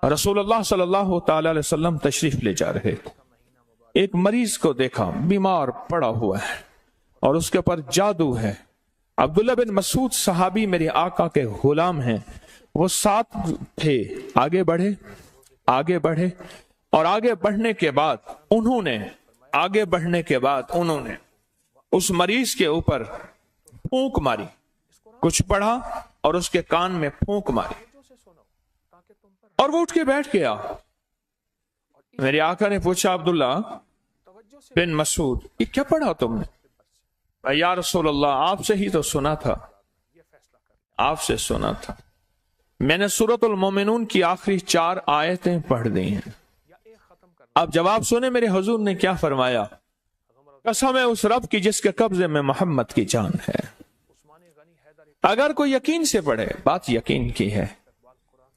رسول اللہ صلی اللہ تعالی علیہ وسلم تشریف لے جا رہے تھے، ایک مریض کو دیکھا بیمار پڑا ہوا ہے اور اس کے اوپر جادو ہے۔ عبداللہ بن مسعود صحابی میرے آقا کے غلام ہیں، وہ ساتھ تھے، آگے بڑھے اور آگے بڑھنے کے بعد انہوں نے اس مریض کے اوپر پھونک ماری، کچھ پڑھا اور اس کے کان میں پھونک ماری اور وہ اٹھ کے بیٹھ گیا۔ میرے آقا نے پوچھا عبداللہ بن مسعود یہ کیا پڑھا تم نے؟ یا رسول اللہ آپ سے ہی تو سنا تھا، آپ سے سنا تھا، میں نے سورۃ المومنون کی آخری 4 آیتیں پڑھ دی ہیں۔ اب جواب سنے میرے حضور نے کیا فرمایا، قسم ہے اس رب کی جس کے قبضے میں محمد کی جان ہے۔ اگر کوئی یقین سے پڑھے، بات یقین کی ہے،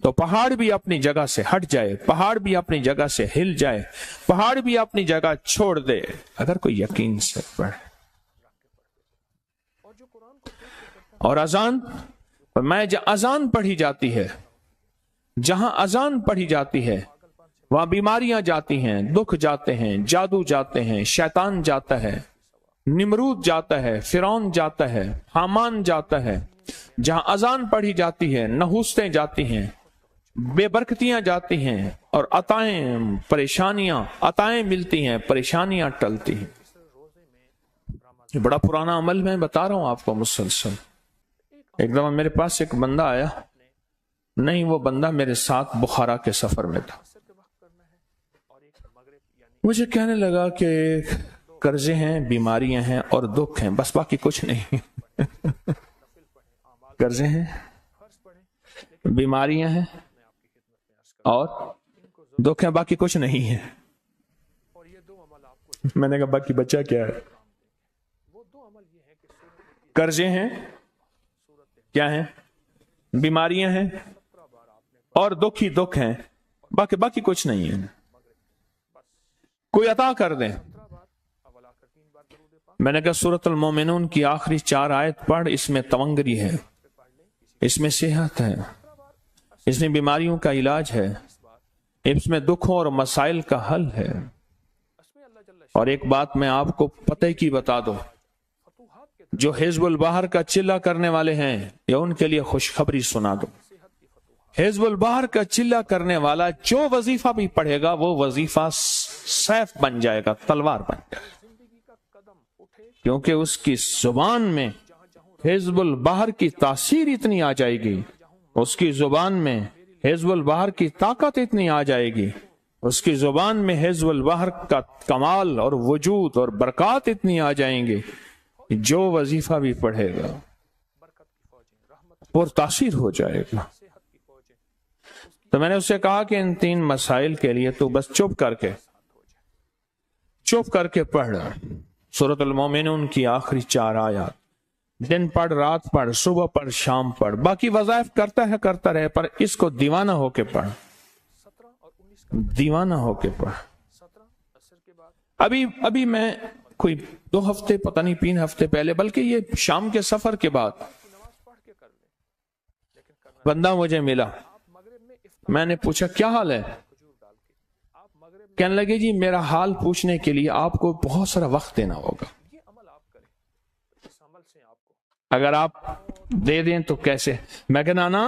تو پہاڑ بھی اپنی جگہ سے ہٹ جائے، پہاڑ بھی اپنی جگہ سے ہل جائے، پہاڑ بھی اپنی جگہ چھوڑ دے، اگر کوئی یقین سے پڑھے۔ اور اذان اذان پڑھی جاتی ہے، جہاں اذان پڑھی جاتی ہے وہاں بیماریاں جاتی ہیں، دکھ جاتے ہیں، جادو جاتے ہیں، شیطان جاتا ہے، نمرود جاتا ہے، فرعون جاتا ہے، حامان جاتا ہے۔ جہاں اذان پڑھی جاتی ہے نحوستیں جاتی ہیں، بے برکتیاں جاتی ہیں اور عطائیں ملتی ہیں، پریشانیاں ٹلتی ہیں۔ یہ بڑا پرانا عمل میں بتا رہا ہوں آپ کو مسلسل۔ ایک دفعہ میرے پاس ایک بندہ آیا، نہیں وہ بندہ میرے ساتھ بخارا کے سفر میں تھا، مجھے کہنے لگا کہ قرضے ہیں، بیماریاں ہیں اور دکھ ہیں، بس باقی کچھ نہیں۔ قرضے ہیں، بیماریاں ہیں اور دکھ ہیں، باقی کچھ نہیں ہے۔ میں نے کہا باقی بچہ کیا ہے؟ قرضے ہیں، کیا ہیں؟ بیماریاں ہیں اور دکھ ہی دکھ ہیں، باقی کچھ نہیں ہے، کوئی عطا کر دیں۔ میں نے کہا سورۃ المومنون کی آخری 4 آیت پڑھ، اس میں تونگری ہے، اس میں صحت ہے، اس میں بیماریوں کا علاج ہے، اس میں دکھوں اور مسائل کا حل ہے۔ اور ایک بات میں آپ کو پتہ کی بتا دوں، جو حزب البحر کا چلہ کرنے والے ہیں یا ان کے لیے خوشخبری سنا دو، حزب البحر کا چلہ کرنے والا جو وظیفہ بھی پڑھے گا وہ وظیفہ سیف بن جائے گا، تلوار بن جائے گا، کیونکہ اس کی زبان میں حزب البحر کی تاثیر اتنی آ جائے گی، اس کی زبان میں حزب البحر کی طاقت اتنی آ جائے گی، اس کی زبان میں حزب البحر کا کمال اور وجود اور برکات اتنی آ جائیں گے، جو وظیفہ بھی پڑھے گا اور تاثیر ہو جائے گا۔ تو میں نے اسے کہا کہ ان 3 مسائل کے لیے تو بس چپ کر کے پڑھ سورۃ المومنون کی آخری 4 آیات، دن پڑھ، رات پڑھ، صبح پڑھ، شام پڑھ، باقی وظائف کرتا رہے، پر اس کو دیوانہ ہو کے پڑھ، دیوانہ ہو کے پڑھ۔ ابھی میں کوئی 2 ہفتے پتہ نہیں 3 ہفتے پہلے، بلکہ یہ شام کے سفر کے بعد بندہ مجھے ملا، میں نے پوچھا کیا حال ہے؟ کہنے لگے جی میرا حال پوچھنے کے لیے آپ کو بہت سارا وقت دینا ہوگا، اگر آپ دے دیں تو کیسے؟ میں کہا نا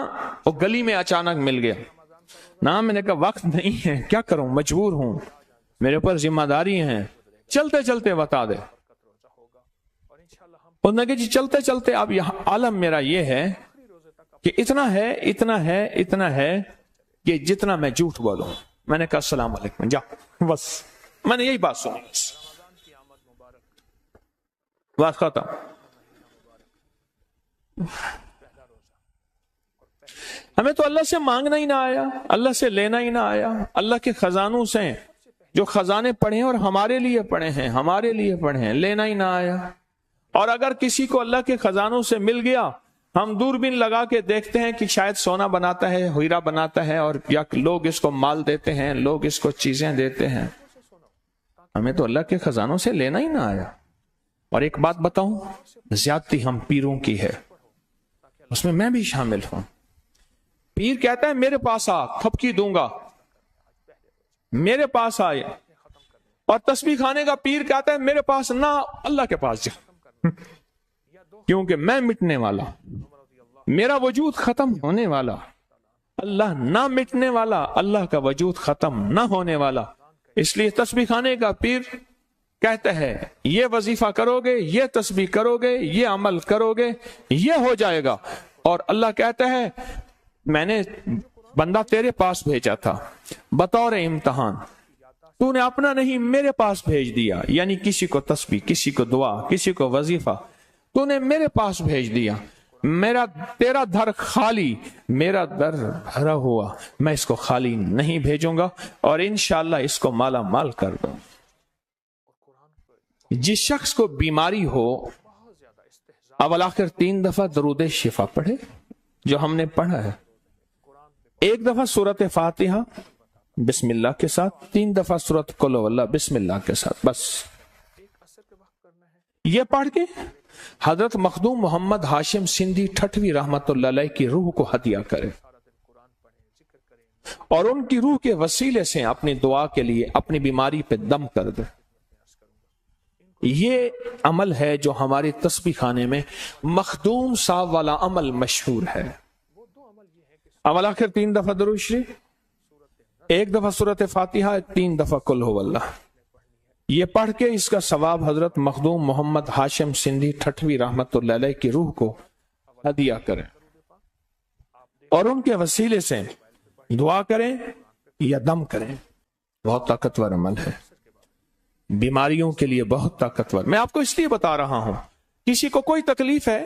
وہ گلی میں اچانک مل گیا، نا میں نے کہا وقت نہیں ہے، کیا کروں، مجبور ہوں، میرے اوپر ذمہ داری ہیں، چلتے چلتے بتا دے۔ انہوں نے کہا جی چلتے چلتے اب یہاں عالم میرا یہ ہے کہ اتنا ہے کہ جتنا میں جھوٹ بولوں۔ میں نے کہا السلام علیکم، جا، بس میں نے یہی بات سنی، بات ختم۔ ہمیں تو اللہ سے مانگنا ہی نہ آیا، اللہ سے لینا ہی نہ آیا، اللہ کے خزانوں سے جو خزانے پڑھے ہیں اور ہمارے لیے پڑھے ہیں، لینا ہی نہ آیا۔ اور اگر کسی کو اللہ کے خزانوں سے مل گیا، ہم دوربین لگا کے دیکھتے ہیں کہ شاید سونا بناتا ہے، ہیرا بناتا ہے، اور یا لوگ اس کو مال دیتے ہیں، لوگ اس کو چیزیں دیتے ہیں۔ ہمیں تو اللہ کے خزانوں سے لینا ہی نہ آیا۔ اور ایک بات بتاؤں، زیادتی ہم پیروں کی ہے، اس میں بھی شامل ہوں۔ پیر کہتا ہے میرے پاس آ، تھپکی دوں گا، میرے پاس آئے. اور تسبیح کھانے کا پیر کہتا ہے میرے پاس نہ، اللہ کے پاس جا، کیونکہ میں مٹنے والا، میرا وجود ختم ہونے والا، اللہ نہ مٹنے والا، اللہ کا وجود ختم نہ ہونے والا. اس لیے تسبیح کھانے کا پیر کہتا ہے یہ وظیفہ کرو گے، یہ تسبیح کرو گے، یہ عمل کرو گے، یہ ہو جائے گا. اور اللہ کہتا ہے میں نے بندہ تیرے پاس بھیجا تھا بطور امتحان، تو نے اپنا نہیں میرے پاس بھیج دیا. یعنی کسی کو تسبیح، کسی کو دعا، کسی کو وظیفہ تو نے میرے پاس بھیج دیا. میرا تیرا در خالی، میرا در بھرا ہوا، میں اس کو خالی نہیں بھیجوں گا، اور انشاءاللہ اس کو مالا مال کر دوں. جس شخص کو بیماری ہو اول آخر 3 دفعہ درود شفا پڑھے جو ہم نے پڑھا ہے. 1 دفعہ سورۃ فاتحہ بسم اللہ کے ساتھ، 3 دفعہ سورۃ قل ہو اللہ بسم اللہ کے ساتھ. بس یہ پڑھ کے حضرت مخدوم محمد ہاشم سندھی ٹھٹوی رحمت اللہ علیہ کی روح کو ہدیہ کرے، اور ان کی روح کے وسیلے سے اپنی دعا کے لیے اپنی بیماری پہ دم کر دے. یہ عمل ہے جو ہماری تسبیح خانے میں مخدوم صاحب والا عمل مشہور ہے. اول آخر 3 دفعہ درود شریف، 1 دفعہ سورۃ فاتحہ، 3 دفعہ قل ہو اللہ. یہ پڑھ کے اس کا ثواب حضرت مخدوم محمد ہاشم سندھی ٹھٹوی رحمت اللہ علیہ کی روح کو ہدیہ کریں، اور ان کے وسیلے سے دعا کریں یا دم کریں. بہت طاقتور عمل ہے، بیماریوں کے لیے بہت طاقتور. میں آپ کو اس لیے بتا رہا ہوں، کسی کو کوئی تکلیف ہے،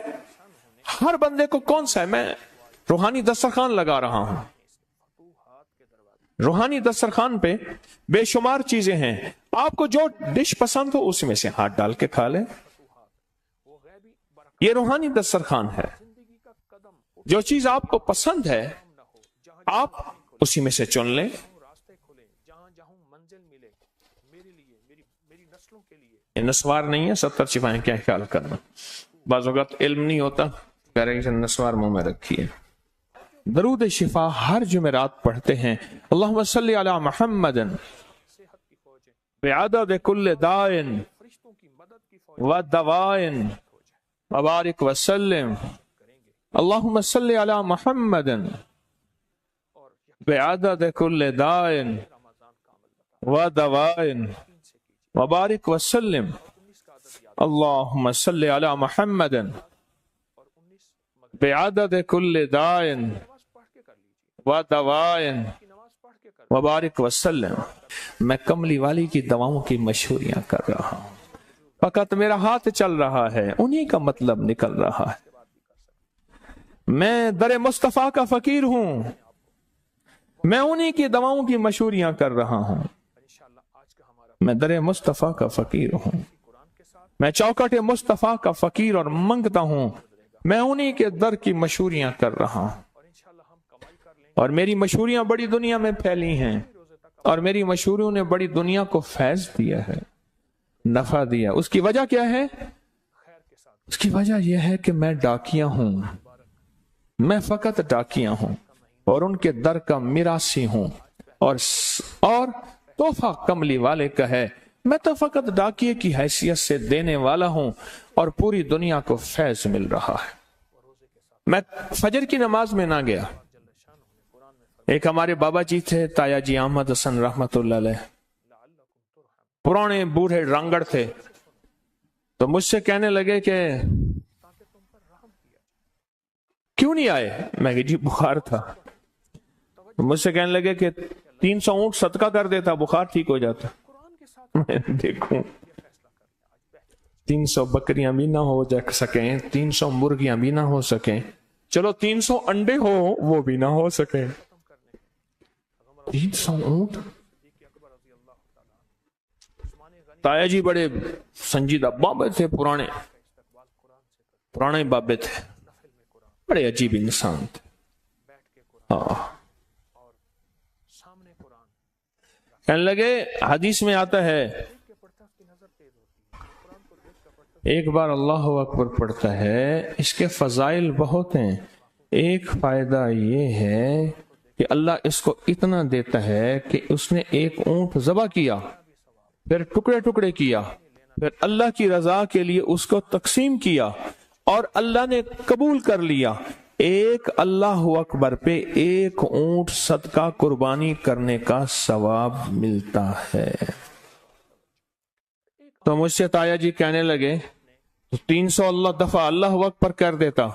ہر بندے کو کون سا ہے، میں روحانی دسترخوان لگا رہا ہوں. روحانی دسترخوان پہ بے شمار چیزیں ہیں، آپ کو جو ڈش پسند ہو اس میں سے ہاتھ ڈال کے کھا لیں. یہ روحانی دسترخوان ہے، جو چیز آپ کو پسند ہے آپ اسی میں سے چن لیں. یہ نسوار نہیں ہے، 70 چھپائیں، کیا خیال کرنا. بعض اوقات علم نہیں ہوتا، کہہ رہے ہیں نسوار منہ میں رکھی ہے. درود شفا ہر جمعرات پڑھتے ہیں. اللہم صلی علی محمد بعدد کل دائن و دوائن وبارک وسلم. اللہم صلی علی محمد بعدد کل دائن و دوائن وبارک وسلم. اللہم صلی علی محمد بعدد کل دائن و دوائن وبارک وسلم. میں کملی والی کی دواؤں کی مشہوریاں کر رہا ہوں، فقط میرا ہاتھ چل رہا ہے، انہی کا مطلب نکل رہا ہے. میں در مصطفیٰ کا فقیر ہوں، میں انہی کی دواؤں کی مشہوریاں کر رہا ہوں. میں در مصطفیٰ کا فقیر ہوں، میں چوکٹ مصطفیٰ کا فقیر اور منگتا ہوں، میں انہی کے در کی مشہوریاں کر رہا ہوں. اور میری مشہوریاں بڑی دنیا میں پھیلی ہیں، اور میری مشہوریوں نے بڑی دنیا کو فیض دیا ہے، نفع دیا. اس کی وجہ کیا ہے؟ اس کی وجہ یہ ہے کہ میں ڈاکیہ ہوں، میں فقط ڈاکیہ ہوں، اور ان کے در کا میراثی ہوں. اور تحفہ کملی والے کا ہے، میں تو فقط ڈاکیے کی حیثیت سے دینے والا ہوں، اور پوری دنیا کو فیض مل رہا ہے. میں فجر کی نماز میں نہ گیا. ایک ہمارے بابا جی تھے تایا جی احمد حسن رحمت اللہ علیہ، پرانے بوڑھے رانگڑ تھے. تو مجھ سے کہنے لگے کہ کیوں نہیں آئے؟ میں کہ جی بخار تھا. مجھ سے کہنے لگے کہ 300 اونٹ صدقہ کر دیتا بخار ٹھیک ہو جاتا. میں دیکھوں 300 بکریاں بھی نہ ہو جا سکیں، 300 مرغیاں بھی نہ ہو سکیں، چلو 300 انڈے ہو وہ بھی نہ ہو سکیں، 300 اونٹ. تایا جی بڑے سنجیدہ بابے تھے، پرانے بابے تھے، بڑے عجیب انسان تھے. کہنے لگے حدیث میں آتا ہے ایک بار اللہ اکبر پڑھتا ہے، اس کے فضائل بہت ہیں، ایک فائدہ یہ ہے کہ اللہ اس کو اتنا دیتا ہے کہ اس نے ایک اونٹ ذبح کیا، پھر ٹکڑے ٹکڑے کیا، پھر اللہ کی رضا کے لیے اس کو تقسیم کیا اور اللہ نے قبول کر لیا۔ ایک اللہ اکبر پہ ایک اونٹ صدقہ قربانی کرنے کا ثواب ملتا ہے۔ تو مجھ سے تایا جی کہنے لگے 300 دفعہ اللہ اکبر کر دیتا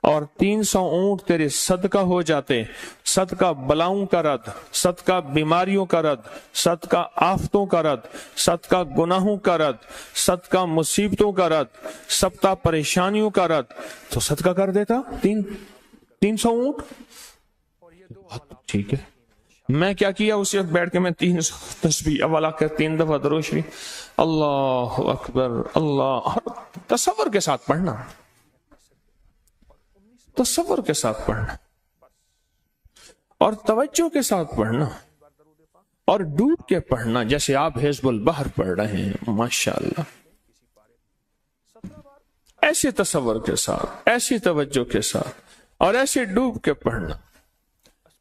اور 300 اونٹ تیرے صدقہ ہو جاتے، صدقہ بلاؤں کا رد، صدقہ بیماریوں کا رد، صدقہ آفتوں کا رد، صدقہ گناہوں کا رد، صدقہ مصیبتوں کا رد، صدقہ پریشانیوں کا رد، تو صدقہ کر دیتا 300 اونٹ۔ ٹھیک ہے، میں کیا کیا اسی وقت بیٹھ کے میں 300 تسبیح اولا کر 3 دفعہ درود شریف، اللہ اکبر اللہ، تصور کے ساتھ پڑھنا، تصور کے ساتھ پڑھنا اور توجہ کے ساتھ پڑھنا اور ڈوب کے پڑھنا، جیسے آپ حزب البحر پڑھ رہے ہیں ماشاءاللہ، ایسے تصور کے ساتھ، ایسی توجہ کے ساتھ اور ایسے ڈوب کے پڑھنا۔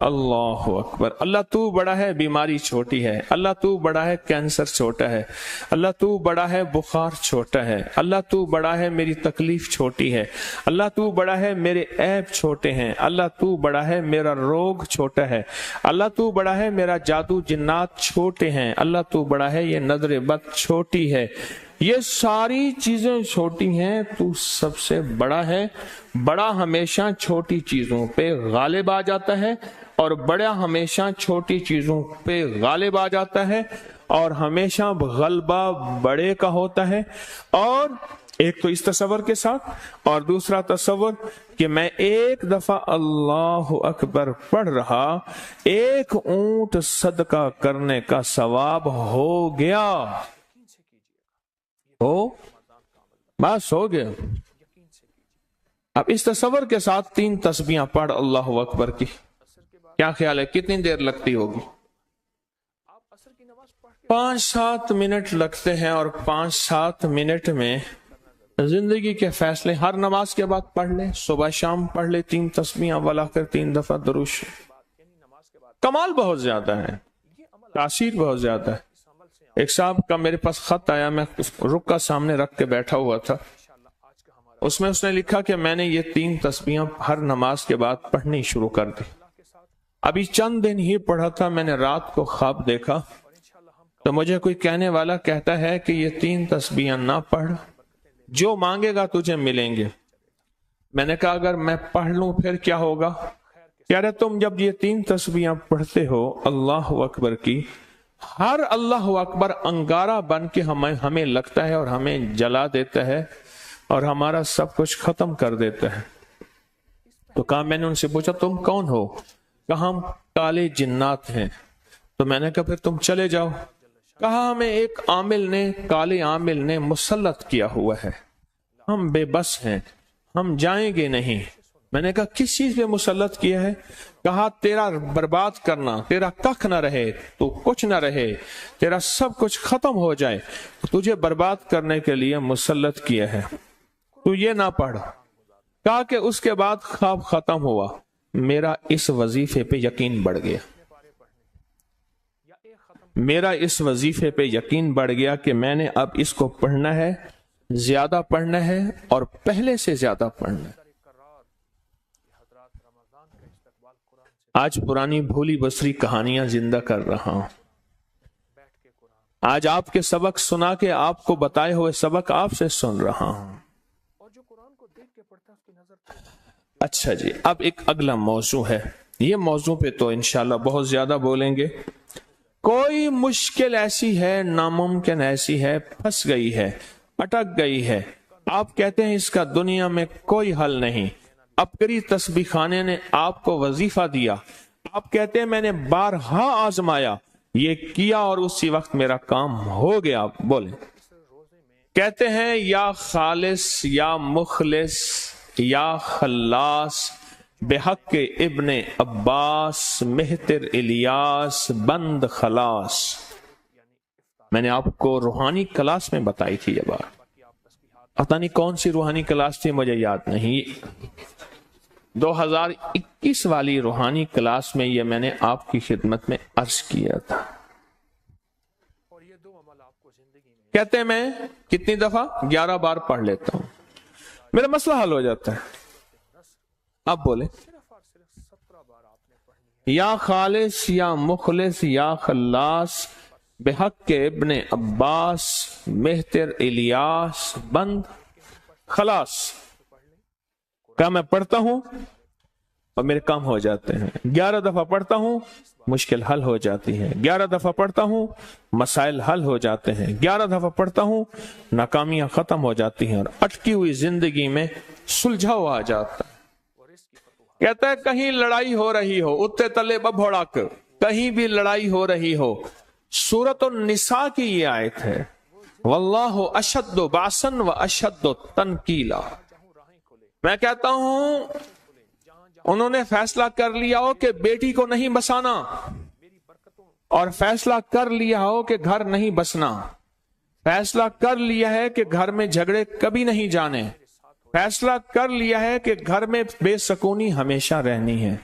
اللہ اکبر، اللہ تو بڑا ہے، بیماری چھوٹی ہے، اللہ تو بڑا ہے، کینسر چھوٹا ہے، اللہ تو بڑا ہے، بخار چھوٹا ہے، اللہ تو بڑا ہے، میری تکلیف چھوٹی ہے، اللہ تو بڑا ہے، میرے عیب چھوٹے ہیں، اللہ تو بڑا ہے، میرا روگ چھوٹا ہے، اللہ تو بڑا ہے، میرا جادو جنات چھوٹے ہیں، اللہ تو بڑا ہے، یہ نظر بد چھوٹی ہے، یہ ساری چیزیں چھوٹی ہیں، تو سب سے بڑا ہے۔ بڑا ہمیشہ چھوٹی چیزوں پہ غالب آ جاتا ہے اور بڑا ہمیشہ چھوٹی چیزوں پہ غالب آ جاتا ہے اور ہمیشہ غلبہ بڑے کا ہوتا ہے۔ اور ایک تو اس تصور کے ساتھ، اور دوسرا تصور کہ میں ایک دفعہ اللہ اکبر پڑھ رہا، ایک اونٹ صدقہ کرنے کا ثواب ہو گیا، بس ہو گیا۔ اب اس تصور کے ساتھ 3 تسبیحاں پڑھ اللہ اکبر کی، کیا خیال ہے کتنی دیر لگتی ہوگی؟ 5-7 منٹ لگتے ہیں، اور 5-7 منٹ میں زندگی کے فیصلے ہر نماز کے بعد پڑھ لیں، صبح شام پڑھ لیں 3 تسبیحاں ولا کر 3 دفعہ درود شریف۔ کمال بہت زیادہ ہے، تاثیر بہت زیادہ ہے۔ ایک صاحب کا میرے پاس خط آیا، میں رکا سامنے رکھ کے بیٹھا ہوا تھا، اس میں اس نے لکھا کہ میں نے یہ 3 تسبیحاں ہر نماز کے بعد پڑھنی شروع کر دی، ابھی چند دن ہی پڑھا تھا، میں نے رات کو خواب دیکھا تو مجھے کوئی کہنے والا کہتا ہے کہ یہ 3 تسبیحاں نہ پڑھ، جو مانگے گا تجھے ملیں گے۔ میں نے کہا اگر میں پڑھ لوں پھر کیا ہوگا؟ کہہ رہے تم جب یہ 3 تسبیحاں پڑھتے ہو اللہ اکبر کی، ہر اللہ اکبر انگارہ بن کے ہمیں لگتا ہے اور ہمیں جلا دیتا ہے اور ہمارا سب کچھ ختم کر دیتا ہے۔ تو کہا، میں نے ان سے پوچھا تم کون ہو؟ کہا ہم کالے جنات ہیں۔ تو میں نے کہا پھر تم چلے جاؤ۔ کہا ہمیں ایک عامل نے، کالے عامل نے مسلط کیا ہوا ہے، ہم بے بس ہیں، ہم جائیں گے نہیں۔ میں نے کہا کس چیز پہ مسلط کیا ہے؟ کہا تیرا برباد کرنا، تیرا کخ نہ رہے، تو کچھ نہ رہے، تیرا سب کچھ ختم ہو جائے، تجھے برباد کرنے کے لیے مسلط کیا ہے، تو یہ نہ پڑھ۔ کہا کہ اس کے بعد خواب ختم ہوا، میرا اس وظیفے پہ یقین بڑھ گیا، میرا اس وظیفے پہ یقین بڑھ گیا کہ میں نے اب اس کو پڑھنا ہے، زیادہ پڑھنا ہے اور پہلے سے زیادہ پڑھنا ہے۔ آج پرانی بھولی بسری کہانیاں زندہ کر رہا ہوں، آج آپ کے سبق سنا کے آپ کو بتائے ہوئے سبق آپ سے سن رہا ہوں۔ اچھا جی، اب ایک اگلا موضوع ہے، یہ موضوع پہ تو انشاءاللہ بہت زیادہ بولیں گے۔ کوئی مشکل ایسی ہے، ناممکن ایسی ہے، پھنس گئی ہے، اٹک گئی ہے، آپ کہتے ہیں اس کا دنیا میں کوئی حل نہیں، عبقری تسبیح خانے نے آپ کو وظیفہ دیا، آپ کہتے ہیں میں نے بارہا آزمایا، یہ کیا اور اسی وقت میرا کام ہو گیا، بولیں۔ کہتے ہیں یا خالص یا مخلص یا خلاص، بحق ابن عباس مہتر الیاس بند خلاص۔ میں نے آپ کو روحانی کلاس میں بتائی تھی یہ بات، پتہ نہیں کون سی روحانی کلاس تھی، مجھے یاد نہیں۔ 2021 والی روحانی کلاس میں یہ میں نے آپ کی خدمت میں عرض کیا تھا. کہتے ہیں میں کتنی دفعہ 11 بار پڑھ لیتا ہوں، میرا مسئلہ حل ہو جاتا ہے. اب بولے یا خالص یا مخلص یا خلاص بحق کے ابن عباس مہتر الیاس بند خلاص کا میں پڑھتا ہوں اور میرے کام ہو جاتے ہیں. 11 دفعہ پڑھتا ہوں مشکل حل ہو جاتی ہے، 11 دفعہ پڑھتا ہوں مسائل حل ہو جاتے ہیں، 11 دفعہ پڑھتا ہوں ناکامیاں ختم ہو جاتی ہیں اور اٹکی ہوئی زندگی میں سلجھاؤ آ جاتا ہے. کہتا ہے کہیں لڑائی ہو رہی ہو، اتے تلے ببھوڑک، کہیں بھی لڑائی ہو رہی ہو. سورۃ النساء کی یہ آیت ہے، واللہ اشد باسن و اشد تنکیلا. میں کہتا ہوں انہوں نے فیصلہ کر لیا ہو کہ بیٹی کو نہیں بسانا، اور فیصلہ کر لیا ہو کہ گھر نہیں بسنا، فیصلہ کر لیا ہے کہ گھر میں جھگڑے کبھی نہیں جانے، فیصلہ کر لیا ہے کہ گھر میں بے سکونی ہمیشہ رہنی ہے،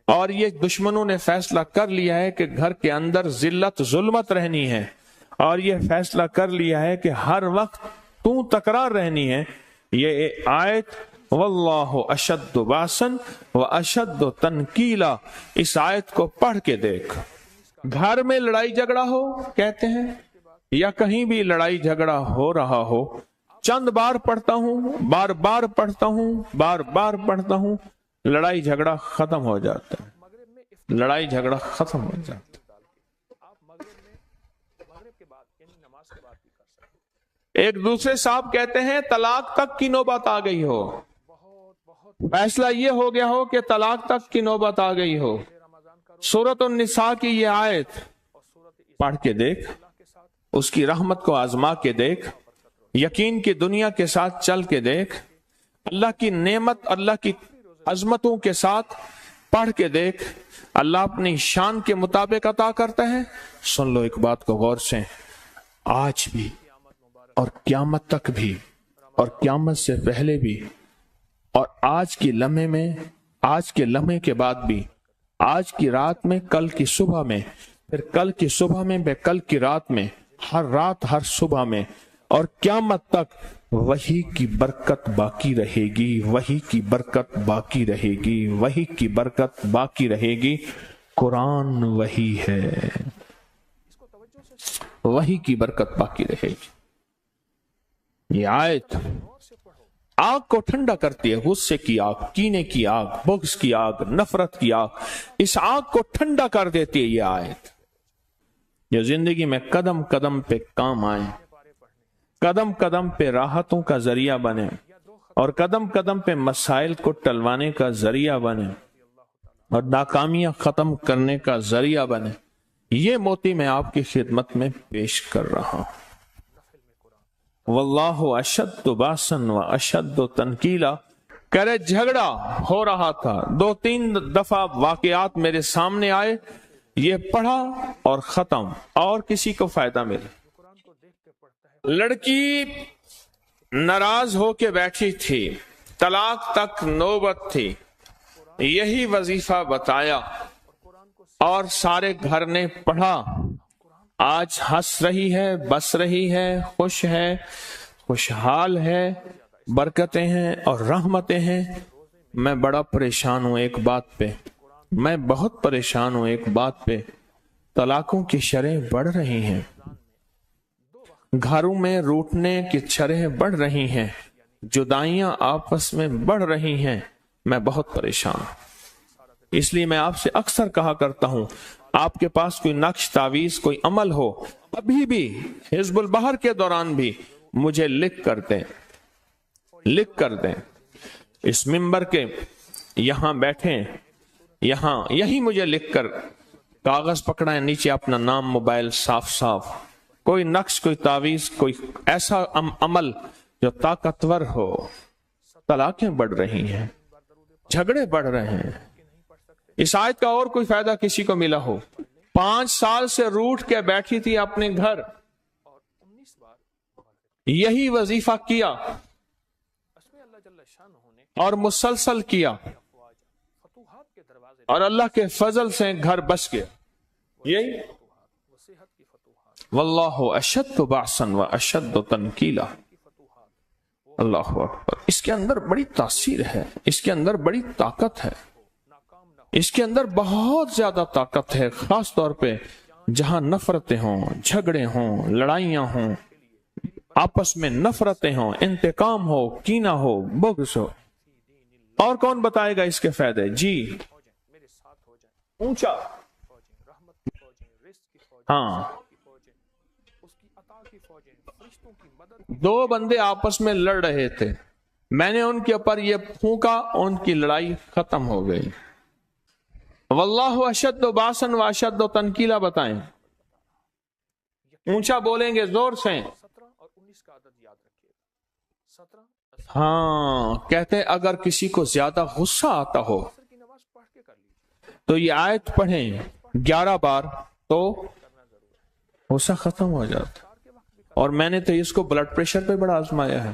اور یہ دشمنوں نے فیصلہ کر لیا ہے کہ گھر کے اندر ذلت ظلمت رہنی ہے، اور یہ فیصلہ کر لیا ہے کہ ہر وقت تو تکرار رہنی ہے. یہ آیت واللہ اشد باسن و اشد تنکیلا، اس آیت کو پڑھ کے دیکھ. گھر میں لڑائی جھگڑا ہو کہتے ہیں، یا کہیں بھی لڑائی جھگڑا ہو رہا ہو، چند بار پڑھتا ہوں، بار بار پڑھتا ہوں، بار بار پڑھتا ہوں، لڑائی جھگڑا ختم ہو جاتا ہے، لڑائی جھگڑا ختم ہو جاتا ہے. ایک دوسرے صاحب کہتے ہیں طلاق تک کی نوبت آ گئی ہو، فیصلہ یہ ہو گیا ہو کہ طلاق تک کی نوبت آ گئی ہو. سورۃ النساء کی یہ آیت پڑھ کے دیکھ، اس کی رحمت کو آزما کے دیکھ، یقین کی دنیا کے ساتھ چل کے دیکھ، اللہ کی نعمت اللہ کی عظمتوں کے ساتھ پڑھ کے دیکھ. اللہ اپنی شان کے مطابق عطا کرتا ہے. سن لو ایک بات کو غور سے، آج بھی اور قیامت تک بھی اور قیامت سے پہلے بھی اور آج کی لمحے میں، آج کے لمحے کے بعد بھی، آج کی رات میں، کل کی صبح میں، پھر کل کی صبح میں، بے کل کی رات میں، ہر رات ہر صبح میں اور قیامت تک وہی کی برکت باقی رہے گی، وہی کی برکت باقی رہے گی، وہی کی برکت باقی رہے گی. قرآن وہی ہے، وہی کی برکت باقی رہے گی. یہ آیت آگ کو ٹھنڈا کرتی ہے، غصے کی آگ، کینے کی آگ، بغض کی آگ، نفرت کی آگ، اس آگ کو ٹھنڈا کر دیتی ہے. یہ آیت جو زندگی میں قدم قدم پہ کام آئے، قدم قدم پہ راحتوں کا ذریعہ بنے، اور قدم قدم پہ مسائل کو ٹلوانے کا ذریعہ بنے، اور ناکامیاں ختم کرنے کا ذریعہ بنے. یہ موتی میں آپ کی خدمت میں پیش کر رہا ہوں. واللہ اشد باسن و اشد تنکیلا. کرے جھگڑا ہو رہا تھا، 2-3 دفعہ واقعات میرے سامنے آئے، یہ پڑھا اور ختم، اور کسی کو فائدہ ملے. لڑکی ناراض ہو کے بیٹھی تھی، طلاق تک نوبت تھی، یہی وظیفہ بتایا اور سارے گھر نے پڑھا. آج ہنس رہی ہے، بس رہی ہے، خوش ہے، خوشحال ہے، برکتیں ہیں اور رحمتیں ہیں. میں بڑا پریشان ہوں ایک بات پہ، میں بہت پریشان ہوں ایک بات پہ. طلاقوں کی شرح بڑھ رہی ہیں، گھروں میں روٹنے کی شرح بڑھ رہی ہیں، جدائیاں آپس میں بڑھ رہی ہیں. میں بہت پریشان ہوں. اس لیے میں آپ سے اکثر کہا کرتا ہوں، آپ کے پاس کوئی نقش تعویذ کوئی عمل ہو، ابھی بھی حزب البحر کے دوران بھی مجھے لکھ کر دیں. اس منبر کے یہاں بیٹھیں، یہی مجھے لکھ کر کاغذ پکڑائیں، نیچے اپنا نام، موبائل، صاف صاف کوئی نقش کوئی تعویذ کوئی ایسا عمل جو طاقتور ہو. طلاقیں بڑھ رہی ہیں، جھگڑے بڑھ رہے ہیں. اس آیت کا اور کوئی فائدہ کسی کو ملا ہو؟ 5 سال سے روٹھ کے بیٹھی تھی اپنے گھر، یہی وظیفہ کیا اور مسلسل کیا، اور اللہ کے فضل سے گھر بس گیا. یہی واللہ اشد باسا و اشد تنکیلا. اللہ اکبر. اس کے اندر بڑی تاثیر ہے، اس کے اندر بڑی طاقت ہے، اس کے اندر بہت زیادہ طاقت ہے، خاص طور پہ جہاں نفرتیں ہوں، جھگڑے ہوں، لڑائیاں ہوں، آپس میں نفرتیں ہوں، انتقام ہو، کینہ ہو، بغض ہو. اور کون بتائے گا اس کے فائدے؟ جی اونچا. ہاں، دو بندے آپس میں لڑ رہے تھے، میں نے ان کے اوپر یہ پھونکا، ان کی لڑائی ختم ہو گئی. واللہ اشد باسا و اشد تنکیلا. بتائیں، اونچا بولیں گے زور سے. ہاں، کہتے ہیں اگر کسی کو زیادہ غصہ آتا ہو تو یہ آیت پڑھیں 11 بار تو غصہ ختم ہو جاتا. اور میں نے تو اس کو بلڈ پریشر پہ بڑا آزمایا ہے،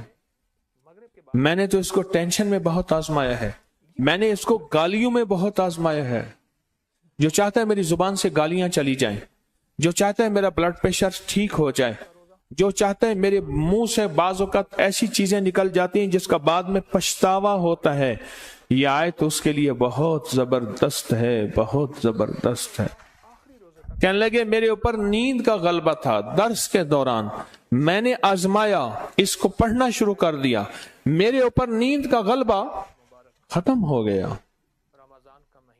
میں نے تو اس کو ٹینشن میں بہت آزمایا ہے، میں نے اس کو گالیوں میں بہت آزمایا ہے. جو چاہتا ہے میری زبان سے گالیاں چلی جائیں، جو چاہتا ہے میرا بلڈ پریشر ٹھیک ہو جائے، جو چاہتا ہے میرے منہ سے بعض اوقات ایسی چیزیں نکل جاتی ہیں جس کا بعد میں پچھتاوا ہوتا ہے، یہ آیت اس کے لیے بہت زبردست ہے، بہت زبردست ہے. کہنے لگے میرے اوپر نیند کا غلبہ تھا درس کے دوران، میں نے آزمایا، اس کو پڑھنا شروع کر دیا، میرے اوپر نیند کا غلبہ ختم ہو گیا.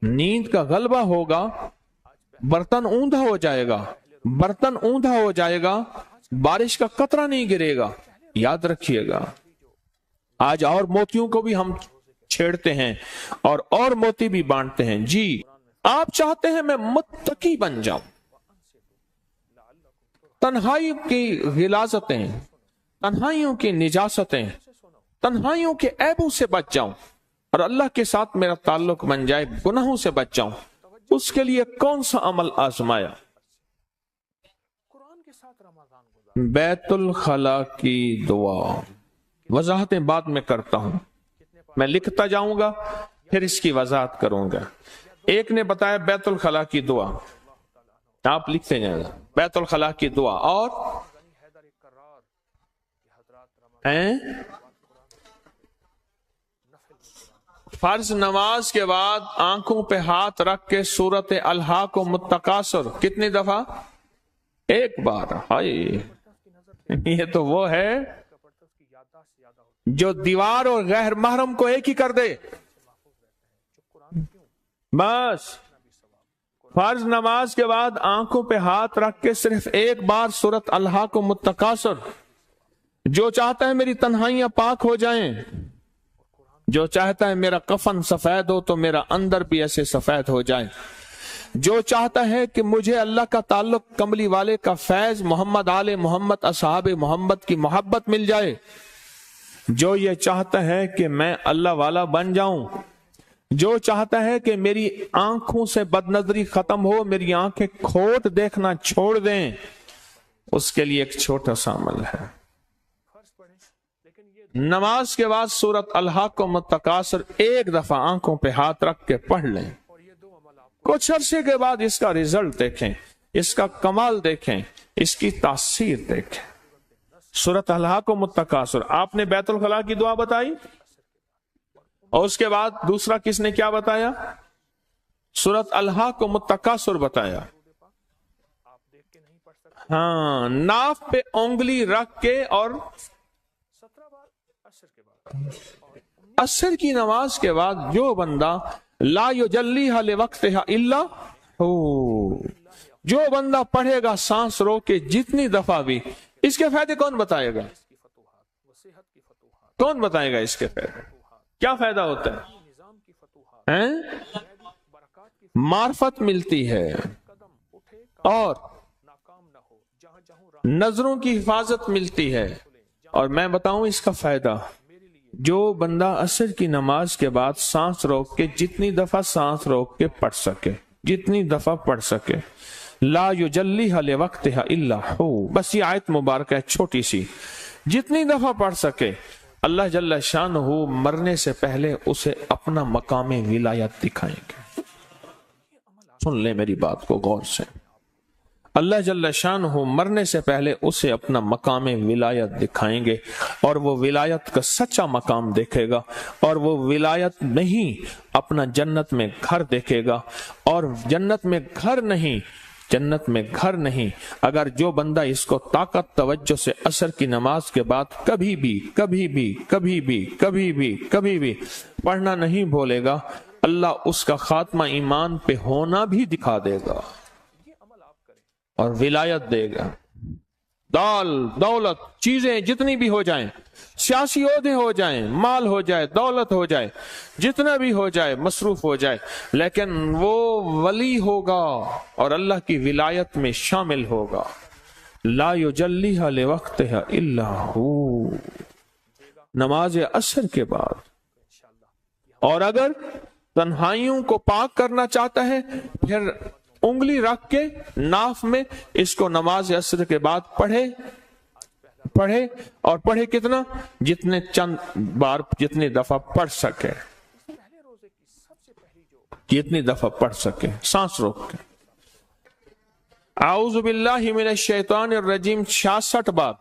نیند کا غلبہ ہوگا، برتن اوندھا ہو جائے گا، برتن اوندھا ہو جائے گا، بارش کا قطرہ نہیں گرے گا. یاد رکھیے گا، آج اور موتیوں کو بھی ہم چھیڑتے ہیں اور موتی بھی بانٹتے ہیں. جی آپ چاہتے ہیں میں متقی بن جاؤں، تنہائی کی غلاظتیں، تنہائیوں کی نجاستیں، تنہائیوں کے عیبوں سے بچ جاؤں اور اللہ کے ساتھ میرا تعلق بن جائے، گناہوں سے بچ جاؤں. اس کے لیے کون سا عمل آزمایا؟ بیت الخلا کی دعا. وضاحتیں بعد میں کرتا ہوں، میں لکھتا جاؤں گا پھر اس کی وضاحت کروں گا. ایک نے بتایا بیت الخلا کی دعا، آپ لکھتے جائیں گا بیت الخلا کی دعا. اور فرض نماز کے بعد آنکھوں پہ ہاتھ رکھ کے سورت الحاق متکاثر کتنی دفعہ؟ 1 بار. یہ تو وہ ہے جو دیوار اور غیر محرم کو ایک ہی کر دے. بس فرض نماز کے بعد آنکھوں پہ ہاتھ رکھ کے صرف 1 بار سورت الحاق متکاثر. جو چاہتا ہے میری تنہائیاں پاک ہو جائیں، جو چاہتا ہے میرا کفن سفید ہو تو میرا اندر بھی ایسے سفید ہو جائے، جو چاہتا ہے کہ مجھے اللہ کا تعلق، کملی والے کا فیض، محمد آل محمد، اصحاب محمد کی محبت مل جائے، جو یہ چاہتا ہے کہ میں اللہ والا بن جاؤں، جو چاہتا ہے کہ میری آنکھوں سے بد نظری ختم ہو، میری آنکھیں کھوٹ دیکھنا چھوڑ دیں، اس کے لیے ایک چھوٹا سا عمل ہے. نماز کے بعد سورت الحاق متکاثر 1 دفعہ آنکھوں پہ ہاتھ رکھ کے پڑھ لیں. کچھ عرصے کے بعد اس کا رزلٹ دیکھیں، اس کا کمال دیکھیں، اس کی تاثیر دیکھیں. سورت الحاق متکاثر. آپ نے بیت الخلا کی دعا بتائی، اور اس کے بعد دوسرا کس نے کیا بتایا؟ سورت الحاق متکاثر بتایا. ہاں، ناف پہ انگلی رکھ کے اور عصر کی نماز کے بعد جو بندہ لا یجلیھا لوقتھا الا ہو، جو بندہ پڑھے گا سانس روک کے جتنی دفعہ بھی، اس کے فائدے کون بتائے گا؟ کون بتائے گا اس کے فائدے؟ کیا فائدہ ہوتا ہے؟ معرفت ملتی ہے اور نظروں کی حفاظت ملتی ہے. اور میں بتاؤں اس کا فائدہ، جو بندہ عصر کی نماز کے بعد سانس روک کے جتنی دفعہ سانس روک کے پڑھ سکے، جتنی دفعہ پڑھ سکے، لا یجلیھا لوقتھا الا ہو، بس یہ آیت مبارکہ ہے چھوٹی سی، جتنی دفعہ پڑھ سکے، اللہ جل شانہ مرنے سے پہلے اسے اپنا مقام ولایت دکھائیں گے. سن لیں میری بات کو غور سے، اللہ جل شانہ مرنے سے پہلے اسے اپنا مقام ولایت دکھائیں گے، اور وہ ولایت کا سچا مقام دیکھے گا، اور وہ ولایت نہیں اپنا جنت میں گھر دیکھے گا، اور جنت میں گھر نہیں اگر جو بندہ اس کو طاقت توجہ سے عصر کی نماز کے بعد کبھی بھی پڑھنا نہیں بولے گا، اللہ اس کا خاتمہ ایمان پہ ہونا بھی دکھا دے گا اور ولایت دے گا۔ دولت چیزیں جتنی بھی ہو جائیں، سیاسی عہدے ہو جائیں، مال ہو جائے، دولت ہو جائے، جتنا بھی ہو جائے، مصروف ہو جائے، لیکن وہ ولی ہوگا اور اللہ کی ولایت میں شامل ہوگا۔ لا یجلیھا لوقتھا الا ہو، نماز عصر کے بعد۔ اور اگر تنہائیوں کو پاک کرنا چاہتا ہے، پھر انگلی رکھ کے ناف میں اس کو نماز عصر کے بعد پڑھے، اور پڑھے کتنا؟ جتنے چند بار، جتنی دفعہ پڑھ سکے، جتنی دفعہ پڑھ سکے، سانس روک کے۔ اعوذ باللہ من الشیطان الرجیم 66 بار،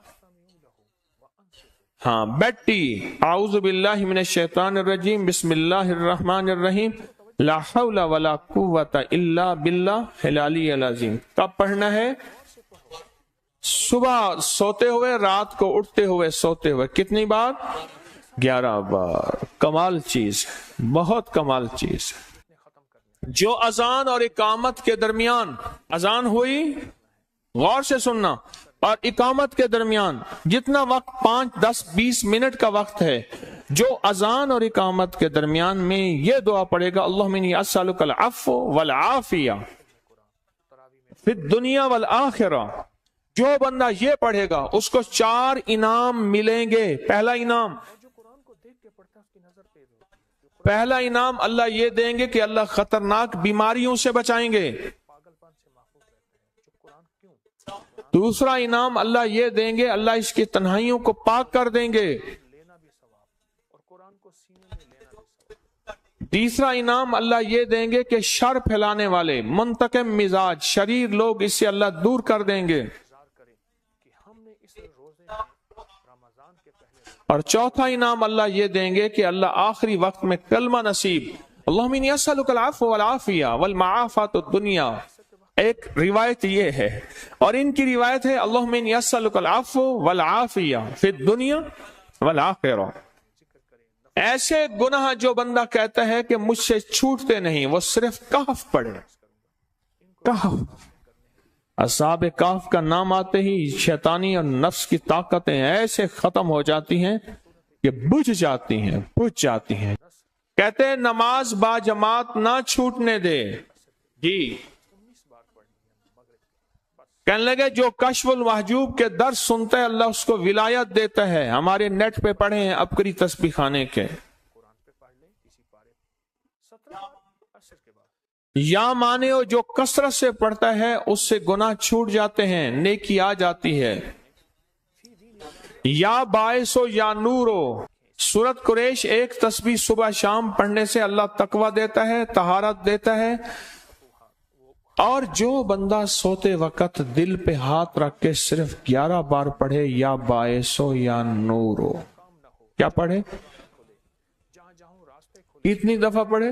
ہاں بیٹی، اعوذ باللہ من الشیطان الرجیم بسم اللہ الرحمن الرحیم لا حول ولا قوت الا باللہ العلی العظیم۔ کب پڑھنا ہے؟ صبح سوتے ہوئے، رات کو اٹھتے ہوئے، سوتے ہوئے۔ کتنی بار؟ 11 بار۔ کمال چیز، بہت کمال چیز۔ جو اذان اور اقامت کے درمیان، اذان ہوئی، غور سے سننا، اور اقامت کے درمیان جتنا وقت 5، 10، 20 منٹ کا وقت ہے، جو اذان اور اقامت کے درمیان میں یہ دعا پڑھے گا، اللہم انی اسألک العفو والعافیہ فی الدنیا والآخرہ، جو بندہ یہ پڑھے گا اس کو 4 انعام ملیں گے۔ پہلا انعام اللہ یہ دیں گے کہ اللہ خطرناک بیماریوں سے بچائیں گے۔ دوسرا انعام اللہ یہ دیں گے، اللہ اس کی تنہائیوں کو پاک کر دیں گے۔ تیسرا انعام اللہ یہ دیں گے کہ شر پھیلانے والے، منتقم مزاج، شریر لوگ، اس سے اللہ دور کر دیں گے۔ اور چوتھا انعام اللہ یہ دیں گے کہ اللہ آخری وقت میں کلمہ نصیب، اللہم انی اسألک العفو والعافیہ والمعافات الدنیا۔ ایک روایت یہ ہے، اور ان کی روایت ہے اللہم انی اسألک العفو والعافیہ فی الدنیا والآخرہ۔ ایسے گناہ جو بندہ کہتا ہے کہ مجھ سے چھوٹتے نہیں، وہ صرف کہف پڑھے، کہف۔ اصحاب کہف کا نام آتے ہی شیطانی اور نفس کی طاقتیں ایسے ختم ہو جاتی ہیں کہ بجھ جاتی ہیں۔ کہتے ہیں نماز با جماعت نہ چھوٹنے دے، جی۔ کہنے لگے جو کشف المحجوب کے درس سنتا ہے اللہ اس کو ولایت دیتا ہے۔ ہمارے نیٹ پہ پڑھے ہیں عبقری تسبیح خانے کے، یا مانے ہو جو کثرت سے پڑھتا ہے اس سے گناہ چھوٹ جاتے ہیں، نیکی آ جاتی ہے۔ یا باعث ہو یا نور ہو، سورت قریش ایک تسبیح صبح شام پڑھنے سے اللہ تقوی دیتا ہے، طہارت دیتا ہے۔ اور جو بندہ سوتے وقت دل پہ ہاتھ رکھ کے صرف 11 بار پڑھے، یا باعث ہو یا نور ہو، کیا پڑھے؟ اتنی دفعہ پڑھے؟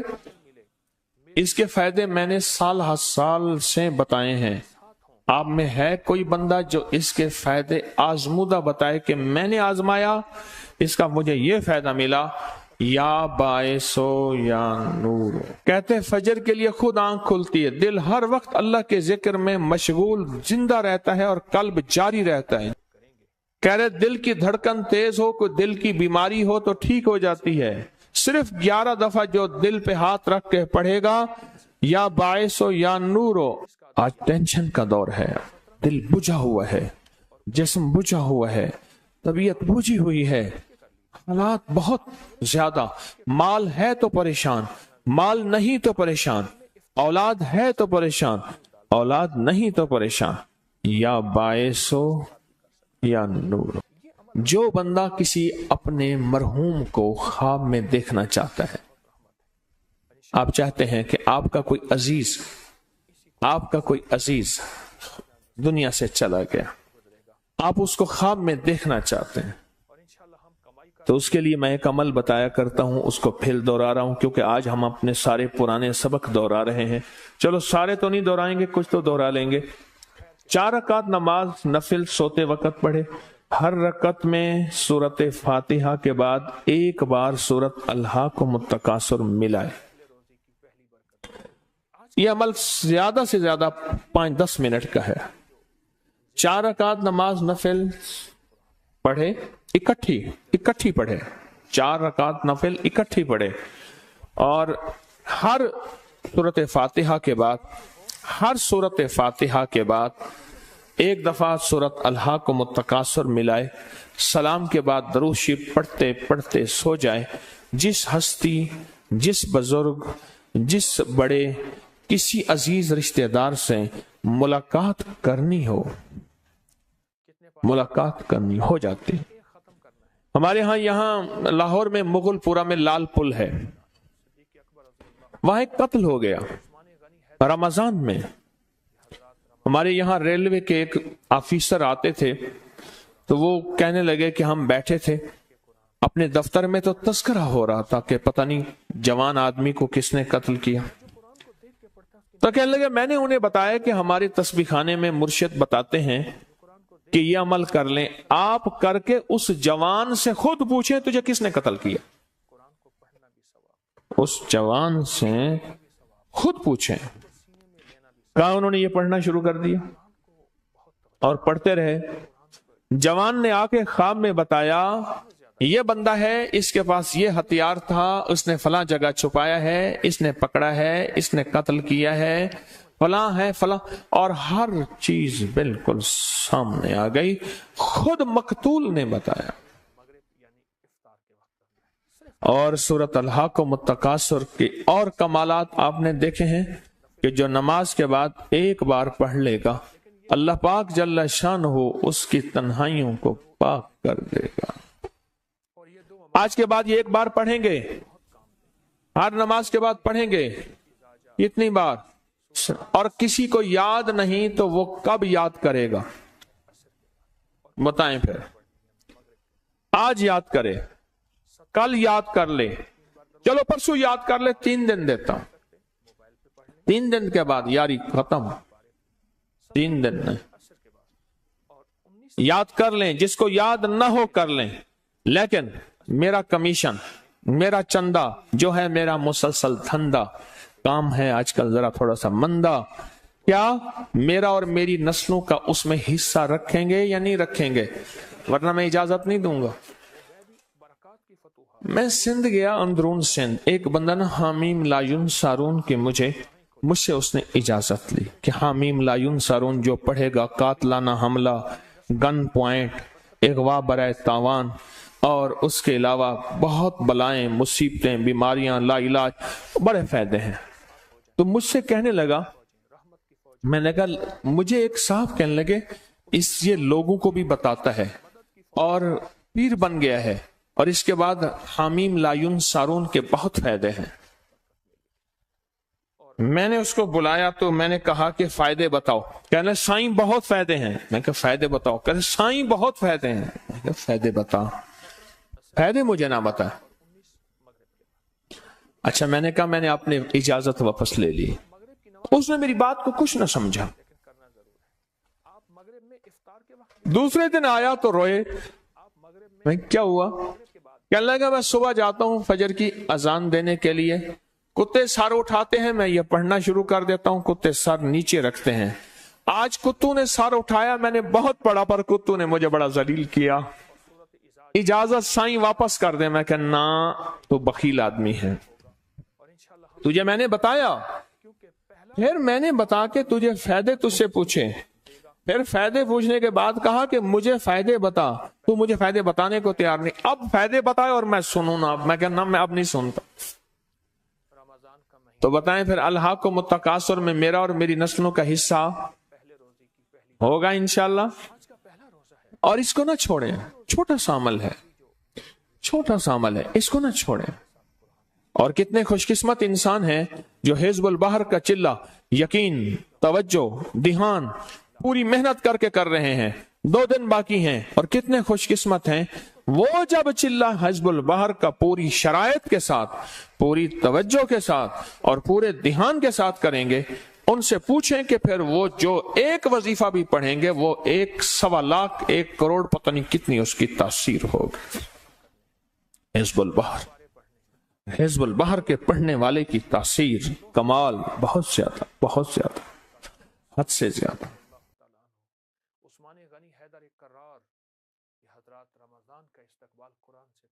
اس کے فائدے میں نے سال ہر سال سے بتائے ہیں۔ آپ میں ہے کوئی بندہ جو اس کے فائدے آزمودہ بتائے کہ میں نے آزمایا، اس کا مجھے یہ فائدہ ملا؟ یا باعث ہو یا نور ہو۔ کہتے فجر کے لیے خود آنکھ کھلتی ہے، دل ہر وقت اللہ کے ذکر میں مشغول زندہ رہتا ہے اور قلب جاری رہتا ہے۔ کہہ رہے دل کی دھڑکن تیز ہو، کوئی دل کی بیماری ہو تو ٹھیک ہو جاتی ہے۔ صرف 11 دفعہ جو دل پہ ہاتھ رکھ کے پڑھے گا، یا باعث ہو یا نور ہو۔ آج ٹینشن کا دور ہے، دل بجھا ہوا ہے، جسم بجھا ہوا ہے، طبیعت بجھی ہوئی ہے، حالات بہت زیادہ، مال ہے تو پریشان، مال نہیں تو پریشان، اولاد ہے تو پریشان، اولاد نہیں تو پریشان۔ یا باعث ہو یا نور ہو۔ جو بندہ کسی اپنے مرحوم کو خواب میں دیکھنا چاہتا ہے، آپ چاہتے ہیں کہ آپ کا کوئی عزیز آپ کا کوئی عزیز دنیا سے چلا گیا، آپ اس کو خواب میں دیکھنا چاہتے ہیں، تو اس کے لیے میں ایک عمل بتایا کرتا ہوں، اس کو پھر دوہرا رہا ہوں، کیونکہ آج ہم اپنے سارے پرانے سبق دوہرا رہے ہیں۔ چلو سارے تو نہیں دوہرائیں گے، کچھ تو دوہرا لیں گے۔ 4 رکعت نماز نفل سوتے وقت پڑھے، ہر رکعت میں سورت فاتحہ کے بعد ایک بار سورت الہاکم التکاثر ملائے۔ یہ عمل زیادہ سے زیادہ 5-10 منٹ کا ہے۔ 4 رکعت نماز نفل پڑھے، اکٹھی پڑھے، 4 رکعت نفل اکٹھی پڑھے، اور ہر سورت فاتحہ کے بعد ایک دفعہ سورت الہاکم التکاثر ملائے، سلام کے بعد درود شریف پڑھتے پڑھتے سو جائے۔ جس ہستی، جس بزرگ، جس بڑے، کسی عزیز رشتہ دار سے ملاقات کرنی ہو جاتی۔ ہمارے یہاں لاہور میں مغل پورہ میں لال پل ہے، وہاں ایک قتل ہو گیا رمضان میں۔ ہمارے یہاں ریلوے کے ایک آفیسر آتے تھے، تو وہ کہنے لگے کہ ہم بیٹھے تھے اپنے دفتر میں، تو تذکرہ ہو رہا تھا کہ پتہ نہیں جوان آدمی کو کس نے قتل کیا۔ تو کہنے لگے میں نے انہیں بتایا کہ ہمارے تسبیح خانے میں مرشد بتاتے ہیں کہ یہ عمل کر لیں، آپ کر کے اس جوان سے خود پوچھیں تجھے کس نے قتل کیا، اس جوان سے خود پوچھیں۔ کہا انہوں نے یہ پڑھنا شروع کر دیا اور پڑھتے رہے۔ جوان نے آ کے خواب میں بتایا یہ بندہ ہے، اس کے پاس یہ ہتھیار تھا، اس نے فلاں جگہ چھپایا ہے، اس نے پکڑا ہے، اس نے قتل کیا ہے، فلاں ہے فلاں، اور ہر چیز بالکل سامنے آ گئی، خود مقتول نے بتایا۔ اور سورۃ الہاکم التکاثر کے اور کمالات آپ نے دیکھے ہیں کہ جو نماز کے بعد ایک بار پڑھ لے گا، اللہ پاک جل شانہ اس کی تنہائیوں کو پاک کر دے گا۔ آج کے بعد یہ ایک بار پڑھیں گے، ہر نماز کے بعد پڑھیں گے اتنی بار، اور کسی کو یاد نہیں تو وہ کب یاد کرے گا بتائیں؟ پھر آج یاد کرے، کل یاد کر لے، چلو پرسوں یاد کر لے، 3 دن دیتا ہوں، 3 دن کے بعد یاری ختم، 3 دن نہیں، یاد کر لیں، جس کو یاد نہ ہو کر لیں، لیکن میرا کمیشن، میرا چندہ جو ہے، میرا مسلسل دھندا کام ہے آج کل ذرا تھوڑا سا مندہ، کیا میرا اور میری نسلوں کا اس میں حصہ رکھیں گے یا نہیں رکھیں گے؟ ورنہ میں اجازت نہیں دوں گا۔ میں سندھ گیا، اندرون سندھ، ایک بندہ نا حامیم لا ینصرون کی مجھ سے اس نے اجازت لی کہ حامیم لا ینصرون جو پڑھے گا قاتلانہ حملہ، گن پوائنٹ، اغوا برائے تاوان، اور اس کے علاوہ بہت بلائیں، مصیبتیں، بیماریاں، لا علاج، بڑے فائدے ہیں۔ تو مجھ سے کہنے لگا، میں نے کہا مجھے ایک صاحب کہنے لگے یہ لوگوں کو بھی بتاتا ہے اور پیر بن گیا ہے، اور اس کے بعد حامیم لا ینصرون کے بہت فائدے ہیں۔ میں نے اس کو بلایا تو میں نے کہا کہ فائدے بتاؤ، کہنے سائیں بہت فائدے ہیں۔ میں کہا فائدے بتاؤ، کہنے سائیں بہت فائدے ہیں۔ میں کہا فائدے بتا، فائدے مجھے نہ بتا۔ اچھا، میں نے کہا میں نے اپنی اجازت واپس لے لی۔ اس نے میری بات کو کچھ نہ سمجھا۔ دوسرے دن آیا تو روئے، میں کیا ہوا؟ کہنے لگا میں صبح جاتا ہوں فجر کی اذان دینے کے لیے، کتے سر اٹھاتے ہیں، میں یہ پڑھنا شروع کر دیتا ہوں، کتے سر نیچے رکھتے ہیں۔ آج کتوں نے سر اٹھایا، میں نے بہت پڑھا پر کتوں نے مجھے بڑا ذلیل کیا، اجازت سائیں واپس کر دے۔ میں کہ نا، تو بخیل آدمی ہے، تجھے میں نے بتایا، پھر میں نے بتا کے تجھے فائدے تجھ سے پوچھے، پھر فائدے پوچھنے کے بعد کہا کہ مجھے فائدے بتا، تو مجھے فائدے بتانے کو تیار نہیں، اب فائدے بتائے اور میں سنوں نا۔ میں کہ نا، میں اب نہیں سنتا۔ تو بتائیں پھر الہاکم التکاثر میں میرا اور میری نسلوں کا حصہ ہوگا انشاءاللہ؟ اور اس کو نہ چھوڑیں، چھوٹا سا عمل ہے، چھوٹا سا عمل ہے، اس کو نہ چھوڑیں۔ اور کتنے خوش قسمت انسان ہیں جو حزب البحر کا چلہ یقین، توجہ، دھیان پوری محنت کر کے کر رہے ہیں، 2 دن باقی ہیں، اور کتنے خوش قسمت ہیں وہ جب چلہ حزب البحر کا پوری شرائط کے ساتھ، پوری توجہ کے ساتھ اور پورے دھیان کے ساتھ کریں گے۔ ان سے پوچھیں کہ پھر وہ جو ایک وظیفہ بھی پڑھیں گے وہ 1.25 لاکھ 1 کروڑ پتہ نہیں کتنی اس کی تاثیر ہوگی۔ حزب البحر، حزب البحر کے پڑھنے والے کی تاثیر، کمال بہت زیادہ، بہت زیادہ، حد سے زیادہ۔ عثمان غنی حیدر کرار، یہ حضرات رمضان کا استقبال قرآن سے